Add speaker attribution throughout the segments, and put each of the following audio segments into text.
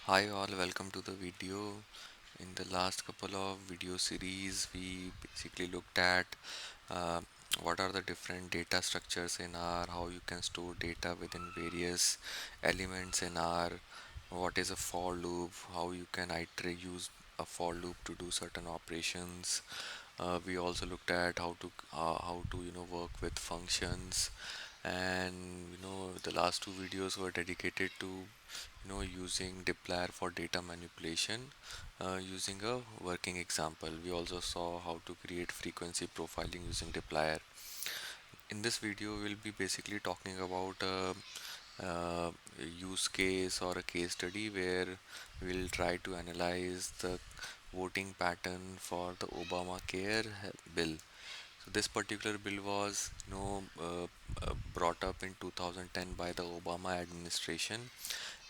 Speaker 1: Hi all, welcome to the video. In the last couple of video series, we basically looked at uh, what are the different data structures in R, how you can store data within various elements in R, what is a for loop, how you can iterate use a for loop to do certain operations. We also looked at how to work with functions, and the last two videos were dedicated to using dplyr for data manipulation using a working example. We also saw how to create frequency profiling using dplyr. In this video we'll be basically talking about a use case or a case study where we'll try to analyze the voting pattern for the Obamacare bill. So this particular bill was brought up in 2010 by the Obama administration,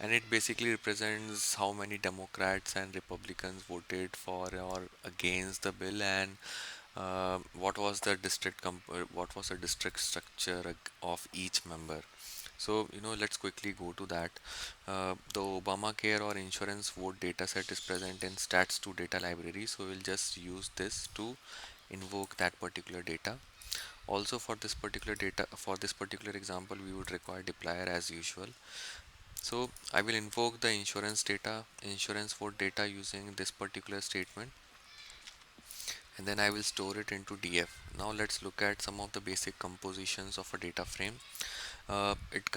Speaker 1: and it basically represents how many Democrats and Republicans voted for or against the bill, and what was the district structure of each member. So let's quickly go to that. The Obamacare or insurance vote data set is present in stats2 data library, so we'll just use this to invoke that particular data. Also for this particular example, we would require dplyr as usual. So I will invoke the insurance vote data using this particular statement, and then I will store it into df. Now let's look at some of the basic compositions of a data frame. It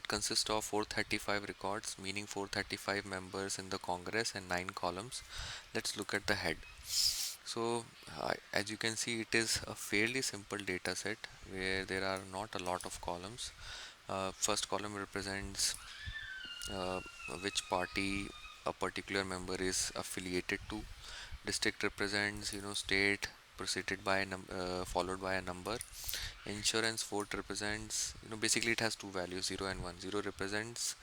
Speaker 1: consists of 435 records, meaning 435 members in the Congress, and 9 columns. Let's look at the head. So as you can see, it is a fairly simple data set where there are not a lot of columns. First column represents uh, which party a particular member is affiliated to. District represents state preceded by followed by a number. Insurance vote represents, basically it has two values, 0 and 1. 0 represents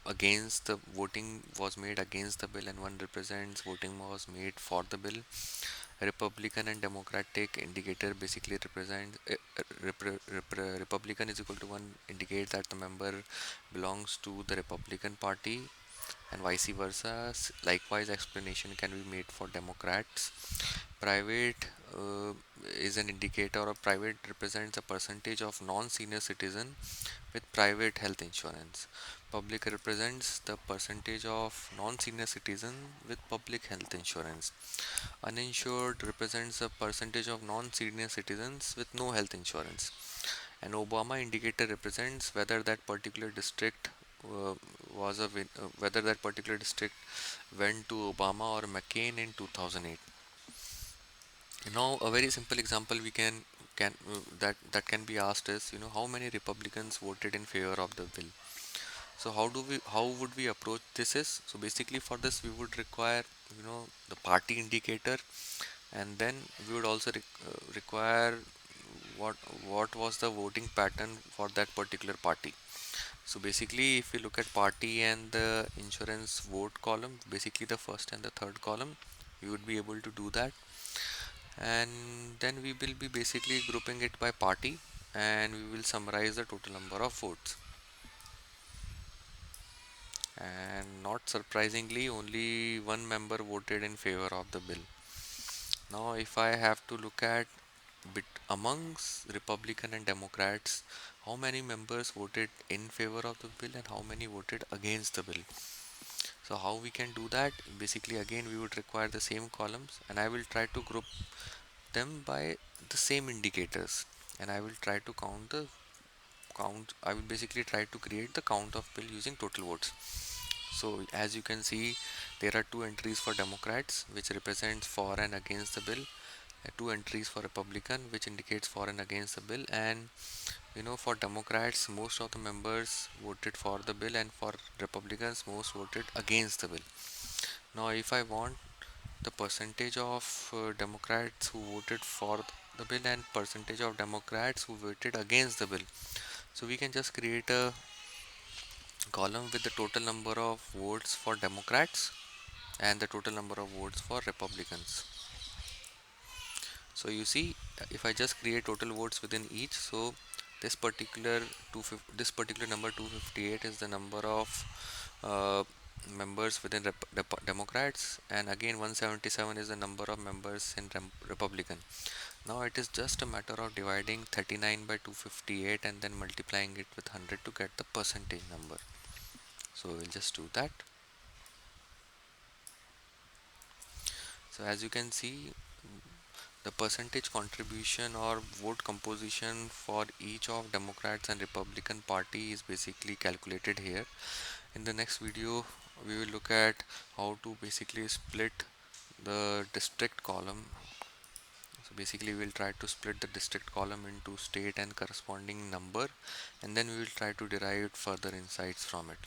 Speaker 1: against the voting was made against the bill, and 1 represents voting was made for the bill. Republican and Democratic indicator basically represent Republican is equal to 1 indicates that the member belongs to the Republican Party, and vice versa. Likewise, explanation can be made for Democrats. Private is an indicator, or private represents a percentage of non-senior citizen with private health insurance. Public represents the percentage of non-senior citizen with public health insurance. Uninsured represents a percentage of non-senior citizens with no health insurance. An Obama indicator represents whether that particular district whether that particular district went to Obama or McCain in 2008. Now, a very simple example we can that can be asked is, how many Republicans voted in favor of the bill. So how would we approach this is, so basically for this we would require the party indicator, and then we would also require what what was the voting pattern for that particular party. So basically if we look at party and the insurance vote column, basically the first and the third column, we would be able to do that, and then we will be basically grouping it by party, and we will summarize the total number of votes. And not surprisingly, only one member voted in favor of the bill. Now if I have to look at bit amongst Republican and Democrats, how many members voted in favor of the bill and how many voted against the bill. So how we can do that? Basically again we would require the same columns, and I will try to group them by the same indicators, and I will try to count I will basically try to create the count of bill using total votes. So as you can see, there are two entries for Democrats which represents for and against the bill, two entries for Republican which indicates for and against the bill, and for Democrats most of the members voted for the bill, and for Republicans most voted against the bill. Now if I want the percentage of Democrats who voted for the bill and percentage of Democrats who voted against the bill, so we can just create a column with the total number of votes for Democrats and the total number of votes for Republicans. So you see, if I just create total votes within each, so this particular this particular number 258 is the number of uh, members within Democrats, and again 177 is the number of members in Republican. Now it is just a matter of dividing 39 by 258 and then multiplying it with 100 to get the percentage number. So we'll just do that. So as you can see, the percentage contribution or vote composition for each of Democrats and Republican Party is basically calculated here. In the next video, we will look at how to basically split the district column. So basically we'll try to split the district column into state and corresponding number, and then we will try to derive further insights from it.